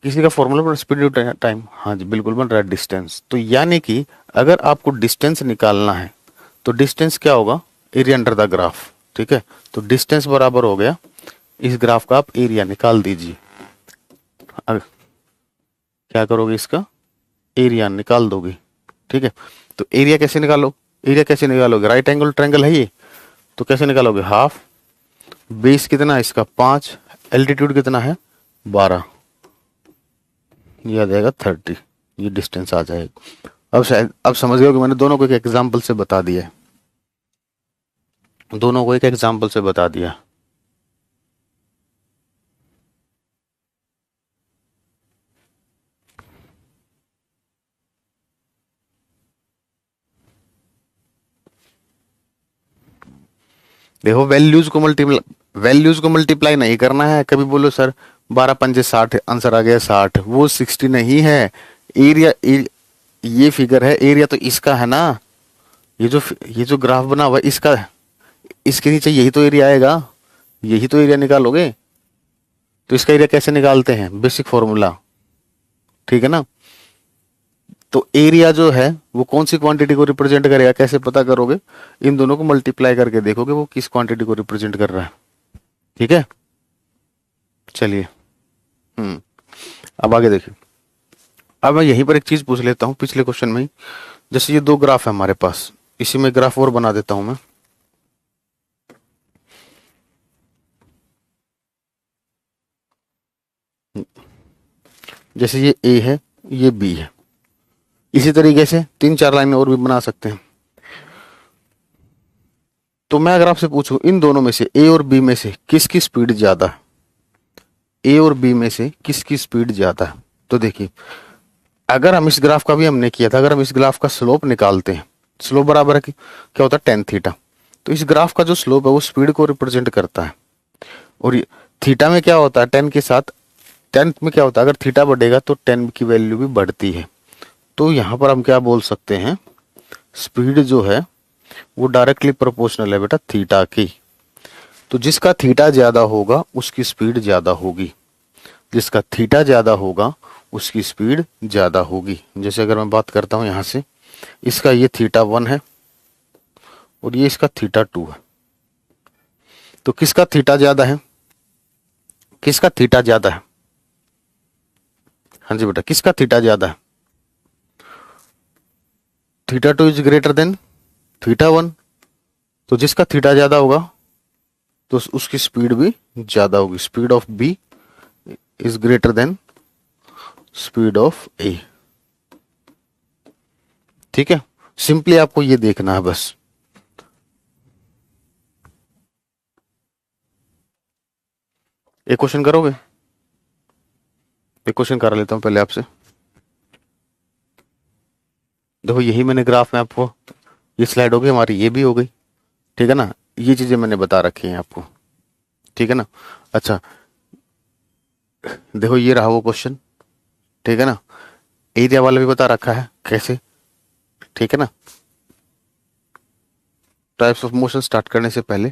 किसी का फॉर्मूला बन रहा है स्पीड इनटू टाइम, हाँ जी बिल्कुल बन रहा है डिस्टेंस। तो यानी कि अगर आपको डिस्टेंस निकालना है तो डिस्टेंस क्या होगा, एरिया अंडर द ग्राफ, ठीक है। तो डिस्टेंस बराबर हो गया इस ग्राफ का आप एरिया निकाल दीजिए। अब क्या करोगे, इसका एरिया निकाल दोगे, ठीक है। तो एरिया कैसे निकालो, एरिया कैसे निकालोगे, राइट एंगल ट्रायंगल है ये, तो कैसे निकालोगे, हाफ, बेस कितना है इसका 5, एल्टीट्यूड कितना है 12, ये आ जाएगा 30, ये डिस्टेंस आ जाएगा। अब शायद अब समझ गए कि मैंने दोनों को एक एग्जाम्पल से बता दिया है, दोनों को एक एग्जाम्पल से बता दिया। देखो वैल्यूज को मल्टीप्लाई नहीं करना है, कभी बोलो सर 12 पंजे 60 आंसर आ गया 60, वो 60 नहीं है, एरिया ये फिगर है, एरिया तो इसका है ना, ये जो ग्राफ बना हुआ है इसका, इसके नीचे यही तो एरिया आएगा, यही तो एरिया निकालोगे। तो इसका एरिया कैसे निकालते हैं, बेसिक फॉर्मूला, ठीक है ना। तो एरिया जो है वो कौन सी क्वांटिटी को रिप्रेजेंट करेगा, कैसे पता करोगे, इन दोनों को मल्टीप्लाई करके देखोगे वो किस क्वांटिटी को रिप्रेजेंट कर रहा है, ठीक है। चलिए अब आगे देखिए। अब मैं यहीं पर एक चीज पूछ लेता हूं पिछले क्वेश्चन में ही, जैसे ये दो ग्राफ है हमारे पास, इसी में ग्राफ और बना देता हूं मैं। जैसे ये ए है, ये बी है, इसी तरीके से 3-4 लाइनें और भी बना सकते हैं। तो मैं अगर आपसे पूछूं इन दोनों में से ए और बी में से किसकी स्पीड ज्यादा है, ए और बी में से किसकी स्पीड ज्यादा है, तो देखिए अगर हम इस ग्राफ का भी हमने किया था, अगर हम इस ग्राफ का स्लोप निकालते हैं, स्लोप बराबर है क्या होता है टेन थीटा, तो इस ग्राफ का जो स्लोप है वो स्पीड को रिप्रेजेंट करता है। और ये थीटा में क्या होता है, टेन के साथ, टेन में क्या होता है, अगर थीटा बढ़ेगा तो टेन की वैल्यू भी बढ़ती है। तो यहां पर हम क्या बोल सकते हैं, स्पीड जो है वो डायरेक्टली प्रोपोर्शनल है बेटा थीटा की। तो जिसका थीटा ज्यादा होगा उसकी स्पीड ज्यादा होगी, जिसका थीटा ज्यादा होगा उसकी स्पीड ज्यादा होगी। जैसे अगर मैं बात करता हूं यहां से, इसका ये थीटा 1 है और ये इसका थीटा 2 है, तो किसका थीटा ज्यादा है, किसका थीटा ज्यादा है, हाँ जी बेटा किसका थीटा ज्यादा है, theta 2 is greater then theta 1, तो जिसका थीटा ज्यादा होगा तो उसकी स्पीड भी ज्यादा होगी, speed of b is greater than speed of a, ठीक है। सिंपली आपको ये देखना है बस। एक क्वेश्चन करोगे, एक क्वेश्चन करा लेता हूं पहले आपसे। देखो यही मैंने ग्राफ में आपको, ये स्लाइड हो गई हमारी, ये भी हो गई, ठीक है ना, ये चीजें मैंने बता रखी हैं आपको, ठीक है ना। अच्छा देखो ये रहा वो क्वेश्चन, ठीक है ना, एरिया वाला भी बता रखा है कैसे, ठीक है ना। टाइप्स ऑफ मोशन स्टार्ट करने से पहले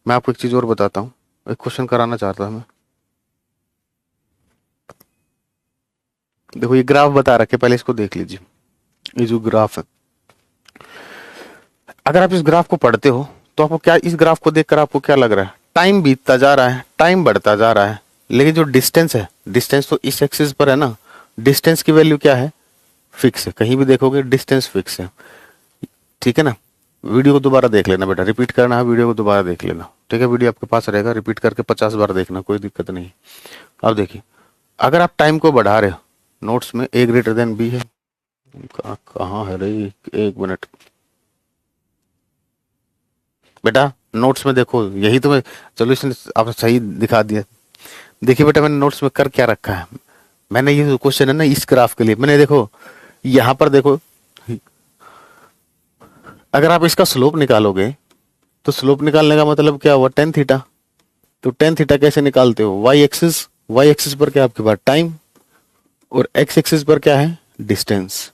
मैं आपको एक चीज और बताता हूँ, एक क्वेश्चन कराना चाहता हूँ मैं। देखो ये ग्राफ बता रखे, पहले इसको देख लीजिए, ये जो ग्राफ है, अगर आप इस ग्राफ को पढ़ते हो तो आपको क्या, इस ग्राफ को देखकर आपको क्या लग रहा है, टाइम बीतता जा रहा है, टाइम बढ़ता जा रहा है, लेकिन जो डिस्टेंस है, डिस्टेंस तो इस एक्सिस पर है ना, डिस्टेंस की वैल्यू क्या है, फिक्स है, कहीं भी देखोगे डिस्टेंस फिक्स है, ठीक है ना। वीडियो को दोबारा देख लेना बेटा, रिपीट करना है, वीडियो को दोबारा देख लेना, ठीक है। वीडियो आपके पास रहेगा, रिपीट करके 50 बार देखना, कोई दिक्कत नहीं। अब देखिए अगर आप टाइम को बढ़ा रहे हो, नोट्स में ए ग्रेटर देन बी है, कहाँ है रे, एक मिनट बेटा, नोट्स में देखो, यही तो मैं सोल्यूशन आपने सही दिखा दिया। देखिए बेटा मैंने नोट्स में कर क्या रखा है, मैंने ये क्वेश्चन है ना इस ग्राफ के लिए, मैंने देखो यहां पर देखो, अगर आप इसका स्लोप निकालोगे तो स्लोप निकालने का मतलब क्या हुआ, टेन थीटा। तो टेन थीटा कैसे निकालते हो, वाई एक्सिस, वाई एक्सिस पर क्या आपके पास टाइम, और एक्स एक्सिस पर क्या है डिस्टेंस,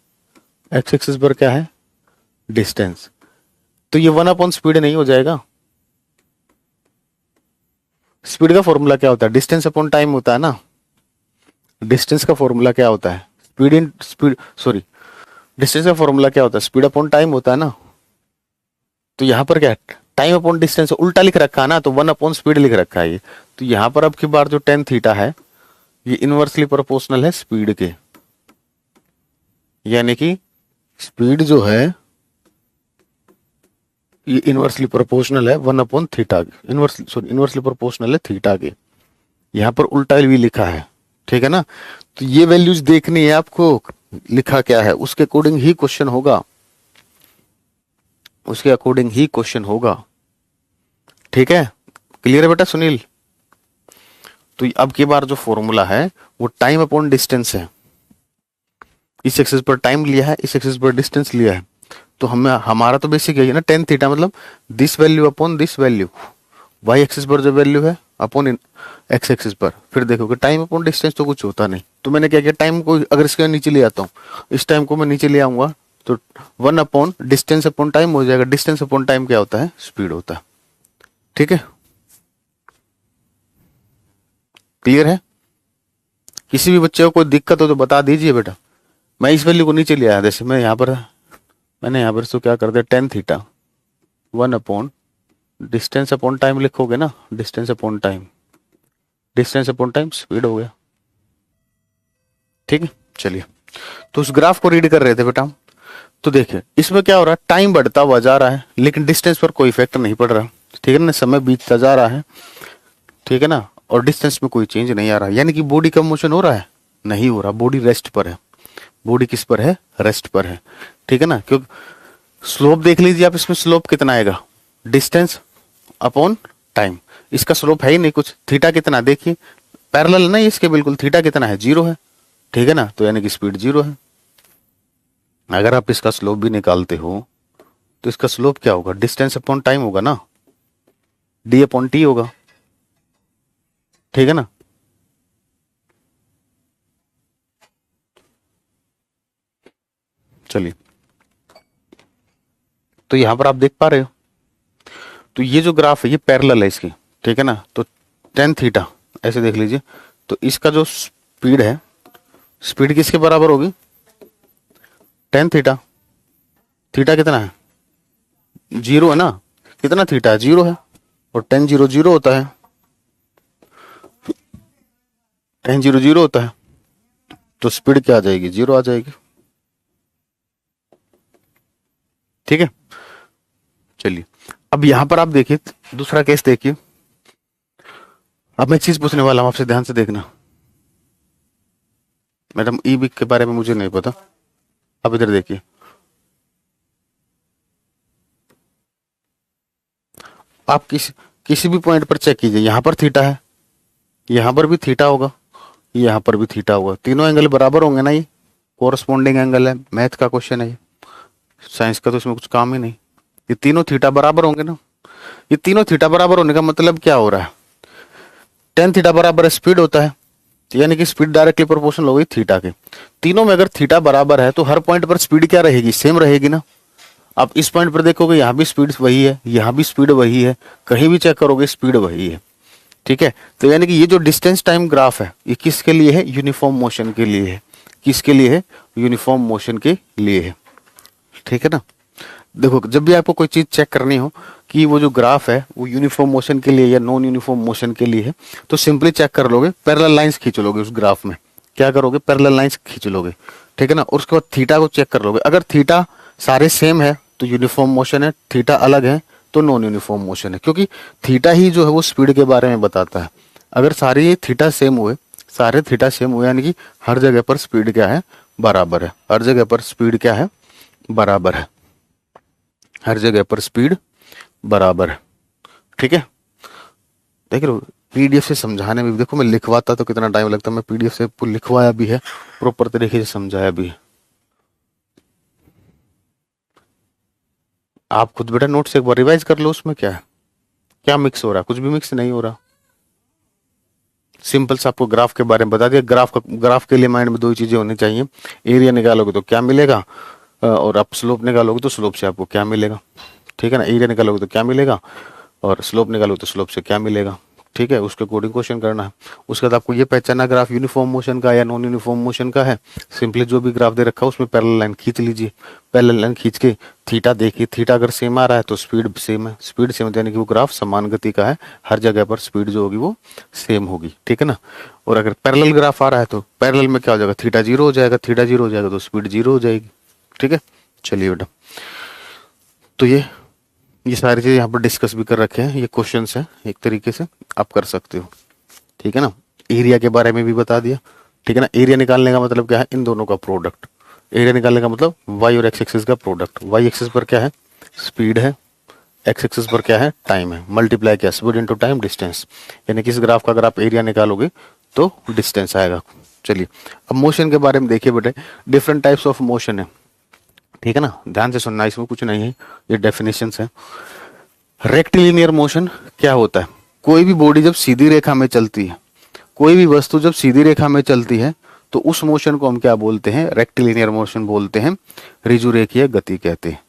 एक्स एक्सिस पर क्या है, डिस्टेंस। तो ये 1 अपॉन स्पीड नहीं हो जाएगा? स्पीड का फॉर्मूला क्या होता है, डिस्टेंस अपॉन टाइम होता है ना। डिस्टेंस का फॉर्मूला क्या होता है, speed in speed, sorry, distance का फॉर्मूला क्या होता है, स्पीड अपॉन टाइम होता है ना। तो यहाँ पर क्या है, टाइम अपॉन डिस्टेंस उल्टा लिख रखा है ना, तो 1 अपॉन स्पीड लिख रखा है ये। तो यहाँ पर अब की बार जो टेन थीटा है ये इनवर्सली प्रोपोर्शनल है स्पीड के, यानी कि स्पीड जो है ये इनवर्सली प्रोपोर्शनल है 1/थीटा, इनवर्सली प्रोपोर्शनल है थीटा के। यहाँ पर उल्टा भी लिखा है, ठीक है ना। तो ये वैल्यूज देखनी है आपको, लिखा क्या है उसके अकॉर्डिंग ही क्वेश्चन होगा, उसके अकॉर्डिंग ही क्वेश्चन होगा, ठीक है। क्लियर है बेटा सुनील? तो अब की बार जो फॉर्मूला है वो टाइम अपॉन डिस्टेंस है। इस एक्सिस पर टाइम लिया है, इस एक्सिस पर डिस्टेंस लिया है। तो हमें हमारा तो बेसिक यही है ना, टेन थीटा मतलब this value upon this value, y axis पर जो वैल्यू है अपॉन एक्स एक्सिस पर। फिर देखोगे टाइम अपॉन डिस्टेंस तो कुछ होता नहीं। तो मैंने क्या किया, टाइम को अगर इसके नीचे ले आता हूँ, इस टाइम को मैं नीचे ले आऊंगा तो 1/डिस्टेंस अपॉन टाइम हो जाएगा। डिस्टेंस अपॉन टाइम क्या होता है, स्पीड होता है, ठीक है। क्लियर है? किसी भी बच्चे को कोई दिक्कत हो तो बता दीजिए बेटा। मैं इस वैल्यू को नीचे ले आया, जैसे मैंने यहाँ पर इसको क्या कर दिया, tan theta 1 distance upon time लिखोगे ना, distance upon time, distance upon time speed हो गया, ठीक है। चलिए, तो उस ग्राफ को रीड कर रहे थे बेटा हम। तो देखिए इसमें क्या हो रहा है, टाइम बढ़ता हुआ जा रहा है लेकिन डिस्टेंस पर कोई इफेक्ट नहीं पड़ रहा, ठीक है ना। समय बीतता जा रहा है, ठीक है ना, और डिस्टेंस में कोई चेंज नहीं आ रहा, यानी कि बॉडी का मोशन हो रहा है, नहीं हो रहा, बॉडी रेस्ट पर है। बॉडी किस पर है, रेस्ट पर है, ठीक है ना। क्योंकि स्लोप देख लीजिए आप, इसमें स्लोप कितना आएगा, डिस्टेंस अपॉन टाइम। इसका स्लोप है ही नहीं कुछ, थीटा कितना देखिए, पैरेलल नहीं इसके बिल्कुल, थीटा कितना है, 0 है, ठीक है ना। तो यानी कि स्पीड 0 है। अगर आप इसका स्लोप भी निकालते हो तो इसका स्लोप क्या होगा, डिस्टेंस अपॉन टाइम होगा ना, डी अपॉन टी होगा, ठीक है ना। चलिए, तो यहां पर आप देख पा रहे हो, तो ये जो ग्राफ है ये पैरेलल है इसकी, ठीक है ना। तो टेन थीटा ऐसे देख लीजिए, तो इसका जो स्पीड है, स्पीड किसके बराबर होगी, टेन थीटा। थीटा कितना है, 0 है ना, कितना थीटा है, 0 है, और 10 0 0 होता है, 10 0 0 होता है, तो स्पीड क्या आ जाएगी, 0 आ जाएगी, ठीक है। चलिए, अब यहां पर आप देखिए दूसरा केस देखिए। अब मैं चीज पूछने वाला हूं आपसे, ध्यान से देखना। मैडम ई बिक के बारे में मुझे नहीं पता, अब इधर देखिए, आप किसी भी पॉइंट पर चेक कीजिए, यहां पर थीटा है, यहां पर भी थीटा होगा, यहां पर भी थीटा होगा, तीनों एंगल बराबर होंगे ना, ये कोरस्पॉन्डिंग एंगल है, मैथ का क्वेश्चन है ये, साइंस का तो इसमें कुछ काम ही नहीं। ये तीनों थीटा बराबर होंगे ना। ये तीनों थीटा बराबर होने का मतलब क्या हो रहा है, टेन थीटा बराबर स्पीड होता है, यानी कि स्पीड डायरेक्टली प्रोपोर्शनल हो गई थीटा के। तीनों में अगर थीटा बराबर है तो हर पॉइंट पर स्पीड क्या रहेगी, सेम रहेगी ना। आप इस पॉइंट पर देखोगे यहाँ भी स्पीड वही है, यहाँ भी स्पीड वही है, कहीं भी चेक करोगे स्पीड वही है, ठीक है। तो यानी कि ये जो डिस्टेंस टाइम ग्राफ है ये किसके लिए है, यूनिफॉर्म मोशन के लिए है। किसके लिए है, यूनिफॉर्म मोशन के लिए है, ठीक है ना। देखो जब भी आपको कोई चीज चेक करनी हो कि वो जो ग्राफ है वो यूनिफॉर्म मोशन के लिए या नॉन यूनिफॉर्म मोशन के लिए है, तो सिंपली चेक कर लोगे, पैरेलल लाइंस खींच लोगे उस ग्राफ में, क्या करोगे, पैरेलल लाइंस खींच लोगे, ठीक है ना। और उसके बाद थीटा को चेक कर लोगे, अगर थीटा सारे सेम है तो यूनिफॉर्म मोशन है, थीटा अलग है तो नॉन यूनिफॉर्म मोशन है, क्योंकि थीटा ही जो है वो स्पीड के बारे में बताता है। अगर सारे ये थीटा सेम हुए, सारे थीटा सेम हुए, यानी कि हर जगह पर स्पीड क्या है, बराबर है, हर जगह पर स्पीड क्या है, बराबर है, हर जगह पर स्पीड बराबर है, ठीक है। देख रहे हो, पीडीएफ से समझाने में देखो, मैं लिखवाता तो कितना टाइम लगता, मैं पीडीएफ से लिखवाया भी है, प्रॉपर तरीके से समझाया भी है। आप खुद बेटा नोट से एक बार रिवाइज कर लो, उसमें क्या है, क्या मिक्स हो रहा है, कुछ भी मिक्स नहीं हो रहा। सिंपल सा आपको ग्राफ के बारे में बता दिया। ग्राफ के लिए माइंड में दो ही चीजें होनी चाहिए, एरिया निकालोगे तो क्या मिलेगा, और आप स्लोप निकालोगे तो स्लोप से आपको क्या मिलेगा, ठीक है ना, एरिया निकालोगे तो क्या मिलेगा, और स्लोप निकालोगे तो स्लोप से क्या मिलेगा, ठीक है, उसके अकॉर्डिंग क्वेश्चन करना है। उसके बाद आपको ये पहचानना ग्राफ यूनिफॉर्म मोशन का या नॉन यूनिफॉर्म मोशन का है। सिंपली जो भी ग्राफ दे रखा है उसमें पैरेलल लाइन खींच लीजिए, पैरेलल लाइन खींच के थीटा देखिए, थीटा अगर सेम आ रहा है तो स्पीड सेम है, स्पीड सेम है यानी कि वो ग्राफ समान गति का है, हर जगह पर स्पीड जो होगी वो सेम होगी, ठीक है ना। और अगर पैरेलल ग्राफ आ रहा है तो पैरेलल में क्या हो जाएगा, थीटा जीरो हो जाएगा, थीटा जीरो हो जाएगा तो स्पीड जीरो हो जाएगी, ठीक है। चलिए बेटा, तो ये सारी चीजें यहाँ पर डिस्कस भी कर रखे हैं, ये क्वेश्चंस हैं, एक तरीके से आप कर सकते हो, ठीक है ना। एरिया के बारे में भी बता दिया, ठीक है ना। एरिया निकालने का मतलब क्या है, इन दोनों का प्रोडक्ट। एरिया निकालने का मतलब वाई और एक्स एक्सिस का प्रोडक्ट। वाई एक्सिस पर क्या है, स्पीड है, एक्स एक्सिस पर क्या है, टाइम है, मल्टीप्लाई क्या, स्पीड इंटू टाइम डिस्टेंस, यानी कि इस ग्राफ का अगर आप एरिया निकालोगे तो डिस्टेंस आएगा। चलिए अब मोशन के बारे में देखिए बेटे, डिफरेंट टाइप्स ऑफ मोशन है, ठीक है ना, ध्यान से सुनना, इसमें कुछ नहीं है, ये डेफिनेशंस है। रेक्टिलिनियर मोशन क्या होता है, कोई भी बॉडी जब सीधी रेखा में चलती है, कोई भी वस्तु जब सीधी रेखा में चलती है तो उस मोशन को हम क्या बोलते हैं, रेक्टिलिनियर मोशन बोलते हैं, ऋजुरेखीय गति कहते हैं,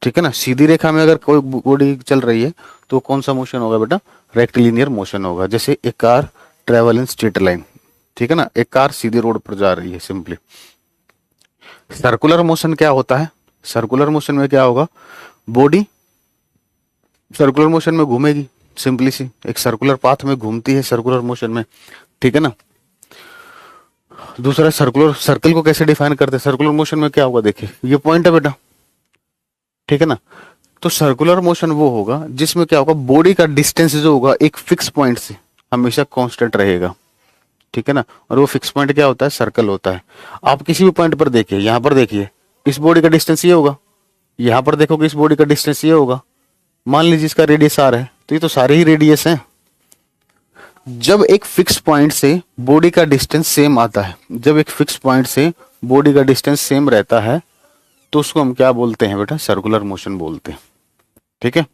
ठीक है ना। सीधी रेखा में अगर कोई बॉडी चल रही है तो कौन सा मोशन होगा बेटा, रेक्टिलिनियर मोशन होगा। जैसे एक car travel in straight line, ठीक है ना, एक कार सीधी रोड पर जा रही है सिंपली। सर्कुलर मोशन क्या होता है, सर्कुलर मोशन में क्या होगा, बॉडी सर्कुलर मोशन में घूमेगी, सिंपली सी एक सर्कुलर पाथ में घूमती है सर्कुलर मोशन में, ठीक है ना। दूसरा सर्कुलर, सर्कल को कैसे डिफाइन करते हैं, सर्कुलर मोशन में क्या होगा, देखिए ये पॉइंट है बेटा, ठीक है ना। तो सर्कुलर मोशन वो होगा जिसमें क्या होगा, बॉडी का डिस्टेंस जो होगा एक फिक्स पॉइंट से हमेशा कांस्टेंट रहेगा, ठीक है ना। और वो फिक्स पॉइंट क्या होता है, सर्कल होता है। आप किसी भी पॉइंट पर देखिए, यहां पर देखिए, इस बॉडी का डिस्टेंस ये होगा, यहां पर देखोगे इस बॉडी का डिस्टेंस ये होगा, मान लीजिए इसका रेडियस आर है, तो ये तो सारे ही रेडियस हैं। जब एक फिक्स पॉइंट से बॉडी का डिस्टेंस सेम आता है, जब एक फिक्स पॉइंट से बॉडी का डिस्टेंस सेम रहता है तो उसको हम क्या बोलते हैं बेटा, सर्कुलर मोशन बोलते हैं, ठीक है।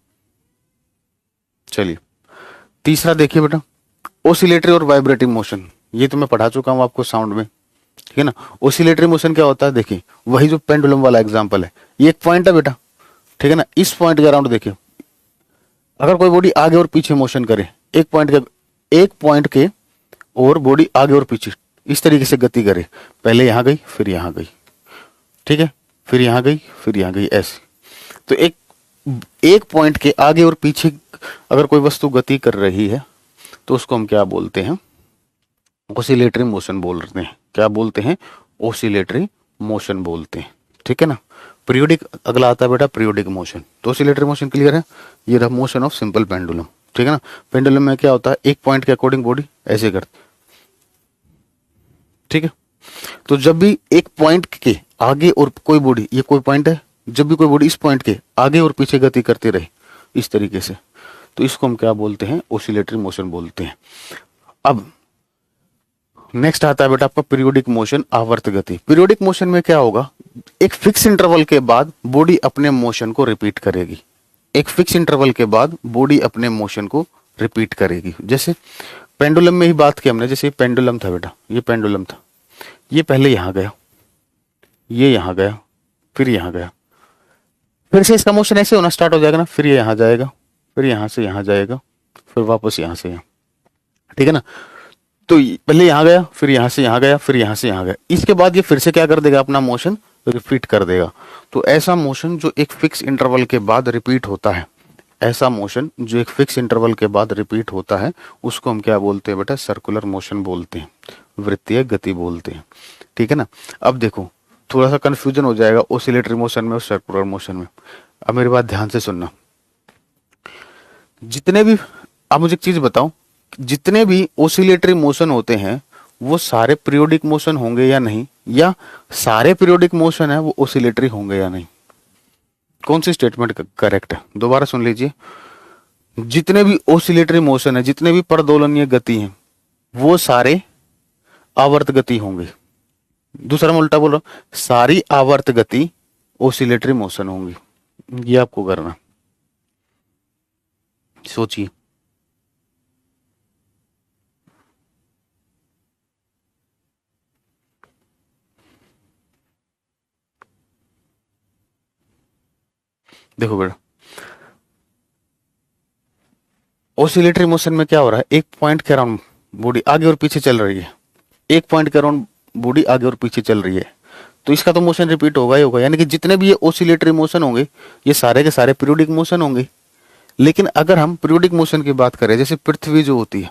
चलिए तीसरा देखिए बेटा, ओसिलेटरी और वाइब्रेटिंग मोशन, ये तो मैं पढ़ा चुका हूं आपको साउंड में, ठीक है ना। ओसिलेटरी मोशन क्या होता है, देखिए वही जो पेंडुलम वाला एग्जांपल है, ये एक पॉइंट है बेटा, ठीक है ना। इस पॉइंट के अराउंड देखिए, अगर कोई बॉडी आगे और पीछे मोशन करे, एक पॉइंट के और बॉडी आगे और पीछे इस तरीके से गति करे, पहले यहां गई फिर यहां गई, ठीक है, फिर यहां गई फिर यहां गई, ऐसे। तो एक एक पॉइंट के आगे और पीछे अगर कोई वस्तु गति कर रही है तो उसको हम क्या बोलते हैं, ओसिलेटरी मोशन बोलते हैं। क्या बोलते हैं, ओसिलेटरी मोशन बोलते हैं, ठीक है ना। पीरियोडिक अगला आता है बेटा, पीरियोडिक मोशन। तो ओसिलेटरी मोशन क्लियर है, ये रहा मोशन ऑफ सिंपल पेंडुलम, ठीक है ना। पेंडुलम में क्या होता है, एक पॉइंट के अकॉर्डिंग बॉडी ऐसे करती, ठीक है। तो जब भी एक पॉइंट के आगे और कोई बॉडी, ये कोई पॉइंट है, जब भी कोई बॉडी इस पॉइंट के आगे और पीछे गति करती रहे इस तरीके से, तो इसको हम क्या बोलते हैं, ओसिलेटरी मोशन बोलते हैं। अब नेक्स्ट आता है बेटा आपका पीरियोडिक मोशन, आवर्त गति। पीरियोडिक मोशन में क्या होगा, एक फिक्स इंटरवल के बाद बॉडी अपने मोशन को रिपीट करेगी, एक फिक्स इंटरवल के बाद बॉडी अपने मोशन को रिपीट करेगी। जैसे पेंडुलम में ही बात की हमने, जैसे पेंडुलम था बेटा, ये पेंडुलम था, ये पहले यहां गया, ये यहां गया, फिर यहां गया, फिर से इसका मोशन ऐसे होना स्टार्ट हो जाएगा ना, फिर ये यहां जाएगा, फिर यहां से यहां जाएगा, फिर वापस यहां से यहां, ठीक है ना। तो पहले यहां गया, फिर यहां से यहां गया, फिर यहां से यहां गया, इसके बाद ये फिर से क्या कर देगा, अपना मोशन रिपीट कर देगा। तो ऐसा मोशन जो एक फिक्स इंटरवल के बाद रिपीट होता है, ऐसा मोशन जो एक फिक्स इंटरवल के बाद रिपीट होता है, उसको हम क्या बोलते हैं बेटा, सर्कुलर मोशन बोलते हैं, वृत्तीय गति बोलते हैं, ठीक है ना। अब देखो थोड़ा सा कंफ्यूजन हो जाएगा ओसिलेटरी मोशन में और सर्कुलर मोशन में। अब मेरी बात ध्यान से सुनना, जितने भी, आप मुझे एक चीज बताओ, जितने भी ओसिलेटरी मोशन होते हैं वो सारे पीरियोडिक मोशन होंगे या नहीं, या सारे पीरियोडिक मोशन है वो ओसिलेटरी होंगे या नहीं, कौन सी स्टेटमेंट करेक्ट है, दोबारा सुन लीजिए। जितने भी ओसिलेटरी मोशन है, जितने भी परदोलनीय गति हैं, वो सारे आवर्त गति होंगे। दूसरा मैं उल्टा बोल रहा हूं, सारी आवर्त गति ओसिलेटरी मोशन होंगी। ये आपको करना, सोचिए। देखो बेटा, ऑसिलेटरी मोशन में क्या हो रहा है, एक पॉइंट के अराउंड बॉडी आगे और पीछे चल रही है, एक पॉइंट के अराउंड बॉडी आगे और पीछे चल रही है, तो इसका तो मोशन रिपीट होगा ही होगा। यानी कि जितने भी ये ऑसिलेटरी मोशन होंगे ये सारे के सारे पीरियोडिक मोशन होंगे। लेकिन अगर हम पीरियोडिक मोशन की बात करें, जैसे पृथ्वी जो होती है,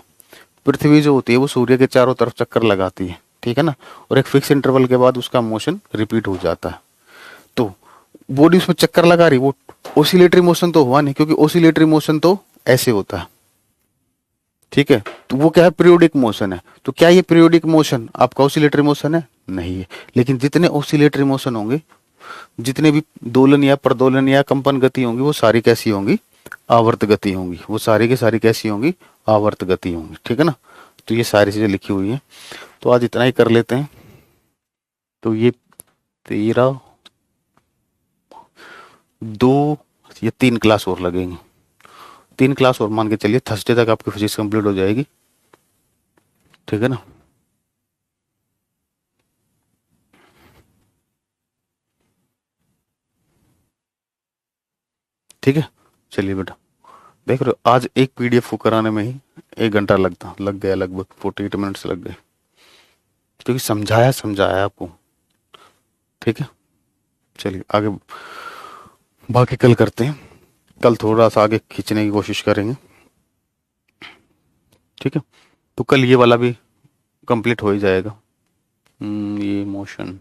पृथ्वी जो होती है वो सूर्य के चारों तरफ चक्कर लगाती है, ठीक है ना, और एक फिक्स इंटरवल के बाद उसका मोशन रिपीट हो जाता है। तो बॉडी उसमें चक्कर लगा रही, वो ऑसिलेटरी मोशन तो हुआ नहीं, क्योंकि ऑसिलेटरी मोशन तो ऐसे होता है, ठीक है। तो वो क्या है, पीरियोडिक मोशन है। तो क्या ये पीरियोडिक मोशन आपका ऑसिलेटरी मोशन है? नहीं है। लेकिन जितने ऑसिलेटरी मोशन होंगे, जितने भी दोलन या प्रदोलन या कंपन गति होंगी, वो सारी कैसी होंगी, आवर्त गति होंगी। वो सारी की सारी कैसी होंगी, आवर्त गति होंगी, ठीक है ना। तो ये सारी चीजें लिखी हुई हैं। तो आज इतना ही कर लेते हैं। तो ये 13, 2 या 3 क्लास और लगेंगे, 3 क्लास और मान के चलिए, थर्सडे तक आपकी फिजिक्स कंप्लीट हो जाएगी, ठीक है ना। ठीक है, चलिए बेटा। देख रहे हो, आज एक पीडीएफ को कराने में ही 1 घंटा लग गया, लगभग 48 मिनट्स लग गए, क्योंकि समझाया समझाया आपको, ठीक है। चलिए आगे बाकी कल करते हैं, कल थोड़ा सा आगे खींचने की कोशिश करेंगे, ठीक है। तो कल ये वाला भी कंप्लीट हो ही जाएगा, ये मोशन,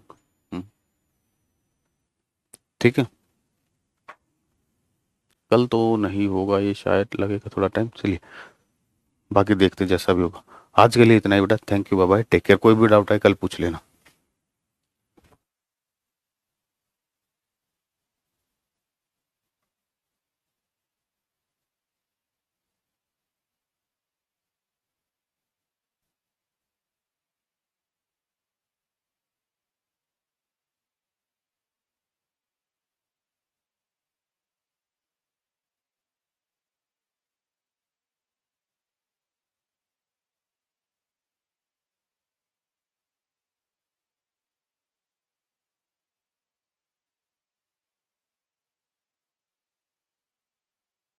ठीक है। कल तो नहीं होगा ये, शायद लगेगा थोड़ा टाइम। चलिए बाकी देखते हैं जैसा भी होगा। आज के लिए इतना ही बेटा, thank you, bye bye, take care. कोई भी डाउट है कल पूछ लेना।